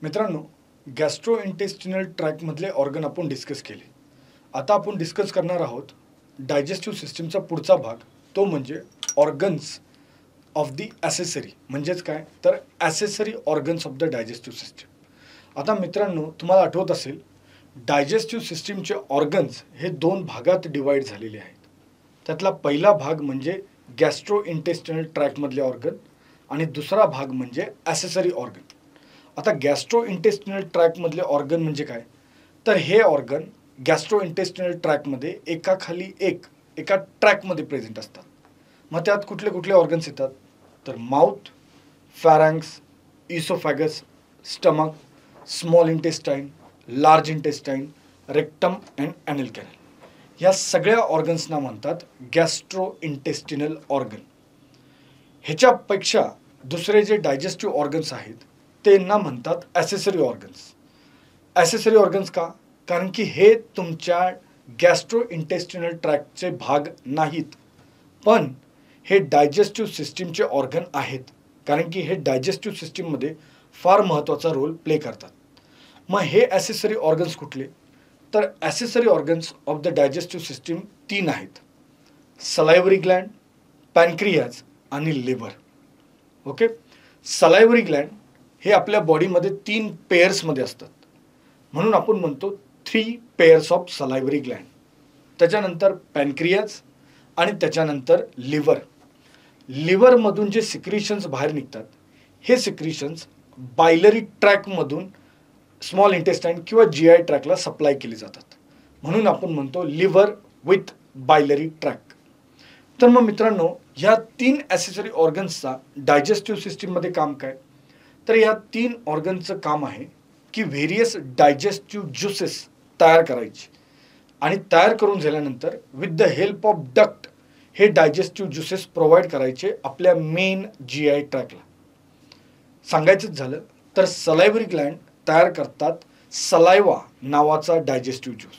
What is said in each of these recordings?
मित्रांनो, गॅस्ट्रोइंटेस्टिनल ट्रॅकमधले ऑर्गन आपण डिस्कस केले. आता आपण डिस्कस करणार आहोत डायजेस्टिव्ह सिस्टीमचा पुढचा भाग, तो म्हणजे ऑर्गन्स ऑफ दी ॲसेसरी. म्हणजेच काय तर accessory organs of the digestive system. आता मित्रांनो, तुम्हाला आठवत असेल डायजेस्टिव्ह सिस्टीमचे ऑर्गन्स हे दोन भागात डिवाईड झालेले आहेत. त्यातला पहिला भाग म्हणजे गॅस्ट्रोइंटेस्टिनल ट्रॅकमधले ऑर्गन आणि दुसरा भाग म्हणजे ॲसेसरी ऑर्गन. आता गॅस्ट्रोइंटेस्टिनल ट्रॅकमधले ऑर्गन म्हणजे काय तर हे ऑर्गन गॅस्ट्रोइंटेस्टिनल ट्रॅकमध्ये एकाखाली एका ट्रॅकमध्ये प्रेझेंट असतात. मग त्यात कुठले कुठले ऑर्गन्स येतात तर mouth, pharynx, oesophagus, stomach, small intestine, large intestine, rectum and anal canal. या सगळ्या ऑर्गन्सना म्हणतात गॅस्ट्रोइंटेस्टिनल ऑर्गन. ह्याच्यापेक्षा दुसरे जे डायजेस्टिव्ह ऑर्गन्स आहेत त्यांना म्हणतात ॲसेसरी ऑर्गन्स. ॲसेसरी ऑर्गन्स का? कारण की हे तुमच्या गॅस्ट्रोइंटेस्टिनल ट्रॅकचे भाग नाहीत, पण हे डायजेस्टिव्ह सिस्टीमचे ऑर्गन आहेत, कारण की हे डायजेस्टिव्ह सिस्टीममध्ये फार महत्त्वाचा रोल प्ले करतात. मग हे ॲसेसरी ऑर्गन्स कुठले तर accessory organs of the digestive system 3 आहेत: सलायव्हरी ग्लँड, पॅनक्रियाज आणि लिव्हर. ओके, सलायव्हरी ग्लँड हे आपल्या बॉडीमध्ये 3 पेयर्समध्ये असतात, म्हणून आपण म्हणतो 3 पेयर्स ऑफ सलायव्हरी ग्लँड. त्याच्यानंतर पॅनक्रियाज आणि त्याच्यानंतर लिव्हर. लिव्हरमधून जे सिक्रिशन्स बाहेर निघतात हे सिक्रिशन्स बायलरी ट्रॅकमधून स्मॉल इंटेस्टाईन किंवा GI ट्रॅकला सप्लाय केले जातात, म्हणून आपण म्हणतो लिव्हर विथ बायलरी ट्रॅक. तर मग मित्रांनो, ह्या 3 ॲसेसरी ऑर्गन्सचा डायजेस्टिव्ह सिस्टीममध्ये काम काय तर या 3 ऑर्गनचं काम आहे की व्हेरियस डायजेस्टिव्ह ज्युसेस तयार करायचे आणि तयार करून झाल्यानंतर with the help of duct हे डायजेस्टिव्ह ज्युसेस प्रोव्हाइड करायचे आपल्या मेन GI ट्रॅकला. सांगायचंच झालं तर सलायव्हरी ग्लँड तयार करतात सलायवा नावाचा डायजेस्टिव्ह ज्यूस,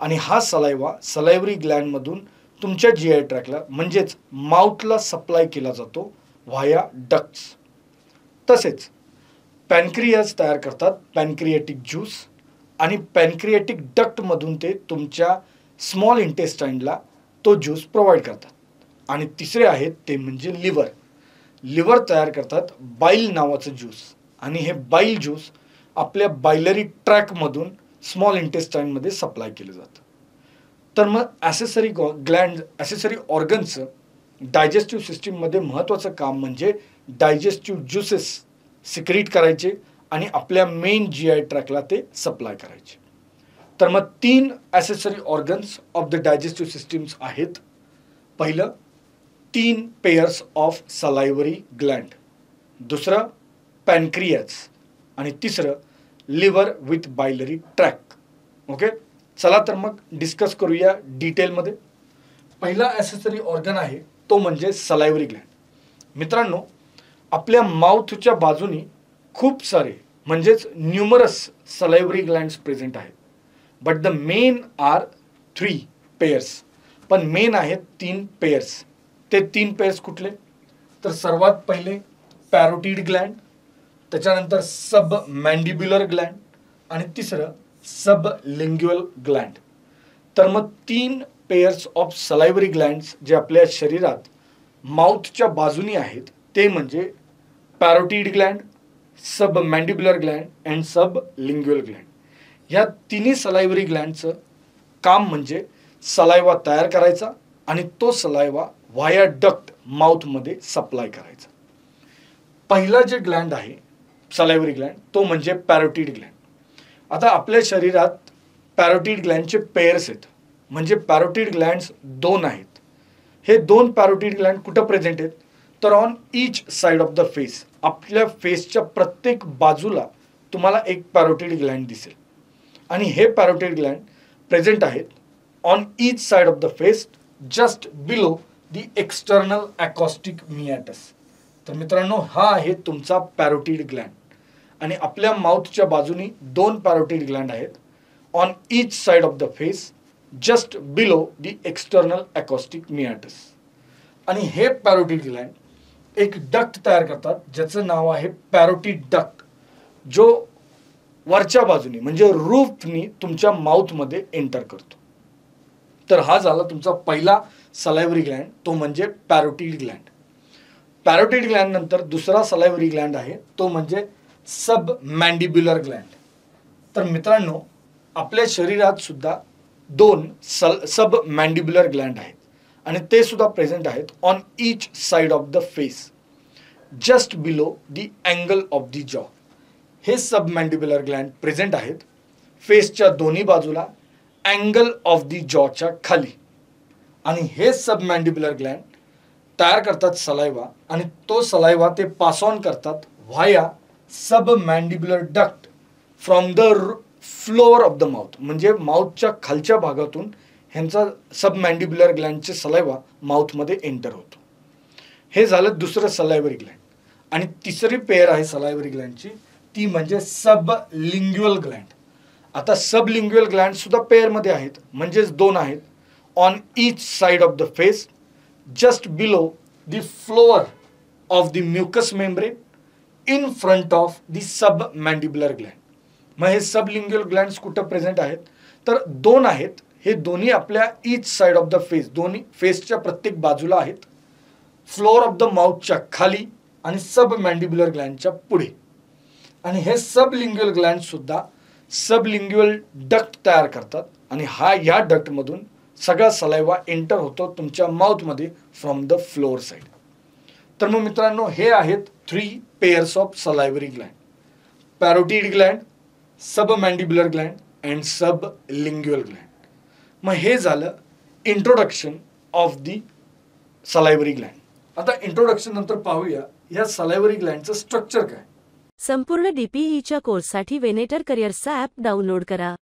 आणि हा सलायवा सलायव्हरी ग्लँडमधून तुमच्या GI ट्रॅकला म्हणजेच माउथला सप्लाय केला जातो व्हाया डक्ट्स. तसेच पॅनक्रियाज तयार करतात पॅनक्रियाटिक ज्यूस, आणि पॅनक्रियाटिक डक्टमधून ते तुमच्या स्मॉल इंटेस्टाईनला तो ज्यूस प्रोव्हाइड करतात. आणि तिसरे आहेत ते म्हणजे लिव्हर. लिव्हर तयार करतात बाईल नावाचं ज्यूस, आणि हे बाईल ज्यूस आपल्या बायलरी ट्रॅकमधून स्मॉल इंटेस्टाईनमध्ये सप्लाय केलं जातं. तर मग ॲसेसरी ऑर्गन्सचं डायजेस्टिव्ह सिस्टीममध्ये महत्त्वाचं काम म्हणजे डायजेस्टिव्ह ज्युसेस सिक्रीट करायचे आणि आपल्या मेन GI ट्रॅकला ते सप्लाय करायचे. तर मग 3 accessory organs of the digestive systems आहेत. पहिलं 3 पेयर्स ऑफ सलायव्हरी ग्लँड, दुसरं पॅनक्रियाज आणि तिसरं लिव्हर विथ बायलरी ट्रॅक. ओके, चला तर मग डिस्कस करूया डिटेलमध्ये. पहिला ॲसेसरी ऑर्गन आहे तो म्हणजे सलायव्हरी ग्लँड. मित्रांनो, आपल्या माउथच्या बाजूनी खूप सारे म्हणजेच न्यूमरस सलायव्हरी ग्लँड्स प्रेझेंट आहेत, but the men are 3 pairs. पण मेन आहेत 3 पेयर्स. ते 3 पेयर्स कुठले तर सर्वात पहिले पॅरोटिड ग्लँड, त्याच्यानंतर सब मॅन्डिब्युलर ग्लँड आणि तिसरं सब लिंग्युअल ग्लँड. तर मग 3 पेयर्स ऑफ सलायव्हरी ग्लँड्स जे आपल्या शरीरात माउथच्या बाजूनी आहेत ते म्हणजे parotid gland, sub मॅन्डिब्युलर gland and sub लिंग्युअल gland. ह्या तिन्ही सलायव्हरी ग्लँडचं काम म्हणजे सलायवा तयार करायचा आणि तो सलायवा व्हाया डक्ट माउथमध्ये सप्लाय करायचा. पहिला जे ग्लँड आहे सलायव्हरी ग्लँड तो म्हणजे पॅरोटिड ग्लँड. आता आपल्या शरीरात पॅरोटिड ग्लँडचे पेयर्स आहेत, म्हणजे पॅरोटिड ग्लँड्स 2 आहेत. हे 2 पॅरोटिड ग्लँड कुठं प्रेझेंट आहेत तर on each side of the face. आपल्या फेसच्या प्रत्येक बाजूला तुम्हाला एक पॅरोटिड ग्लँड दिसेल, आणि हे पॅरोटिड ग्लँड प्रेझेंट आहेत on each side of the face just below the external acoustic meatus. तर मित्रांनो, हा आहे तुमचा पॅरोटिड ग्लँड, आणि आपल्या माउथच्या बाजूनी 2 पॅरोटिड ग्लँड आहेत on each side of the face just below the external acoustic meatus. आणि हे पॅरोटिड ग्लँड एक डक्ट तयार करतात ज्याचं नाव आहे पॅरोटिड डक्ट, जो वरच्या बाजूने म्हणजे रूफनी तुमच्या माउथमध्ये एंटर करतो. तर हा झाला तुमचा पहिला सलायव्हरी ग्लँड, तो म्हणजे पॅरोटिड ग्लँड. पॅरोटिड ग्लँड नंतर दुसरा सलायव्हरी ग्लँड आहे तो म्हणजे सब मॅन्डिब्युलर ग्लँड. तर मित्रांनो, आपल्या शरीरात सुद्धा दोन सब मॅन्डिब्युलर ग्लँड आहेत आणि ते सुद्धा प्रेझेंट आहेत on each side of the face, just below the angle of the जॉ. हे सब मॅन्डिब्युलर ग्लँड प्रेझेंट आहेत फेसच्या दोन्ही बाजूला, अँगल ऑफ द जॉच्या खाली. आणि हे सब मॅन्डिब्युलर ग्लँड तयार करतात सलायवा आणि तो सलायवा ते पास ऑन करतात via sub mandibular duct from the floor of the mouth. म्हणजे माउथच्या खालच्या भागातून ह्यांचा सब मॅन्डिब्युलर ग्लँडचे सलायवा माउथमध्ये एंटर होतो. हे झालं दुसरं सलायव्हरी ग्लँड. आणि तिसरी पेअर आहे सलायव्हरी ग्लँडची, ती म्हणजे सब लिंग्युअल ग्लँड. आता सब लिंग्युअल ग्लँड सुद्धा पेअरमध्ये आहेत, म्हणजेच दोन आहेत on each side of the face, just below the floor of the mucous membrane, in front of the sub मॅन्डिब्युलर gland. मग हे सब लिंग्युअल ग्लँड्स कुठं प्रेझेंट आहेत, तर दोन आहेत. हे दोन्ही आपल्या each side of the face, दोन्ही फेसच्या प्रत्येक बाजूला आहेत, फ्लोअर ऑफ द माउथच्या खाली आणि सब मॅन्डिब्युलर ग्लँडच्या पुढे. आणि हे सब लिंग्युअल ग्लँड सुद्धा सब लिंग्युअल डक्ट तयार करतात आणि ह्या डक्टमधून सगळा सलायवा एंटर होतो तुमच्या माउथमध्ये फ्रॉम द फ्लोअर साइड. तर मग मित्रांनो, हे आहेत 3 pairs of salivary gland: parotid gland, sub मॅन्डिब्युलर gland and sub लिंग्युअल gland. मग हे झालं introduction of the salivary gland. आता इंट्रोडक्शन नंतर पाहूया या सलायव्हरी ग्लँडचं स्ट्रक्चर काय. संपूर्ण DPEच्या कोर्ससाठी वेनेटर करिअर्सचा ॲप डाउनलोड करा.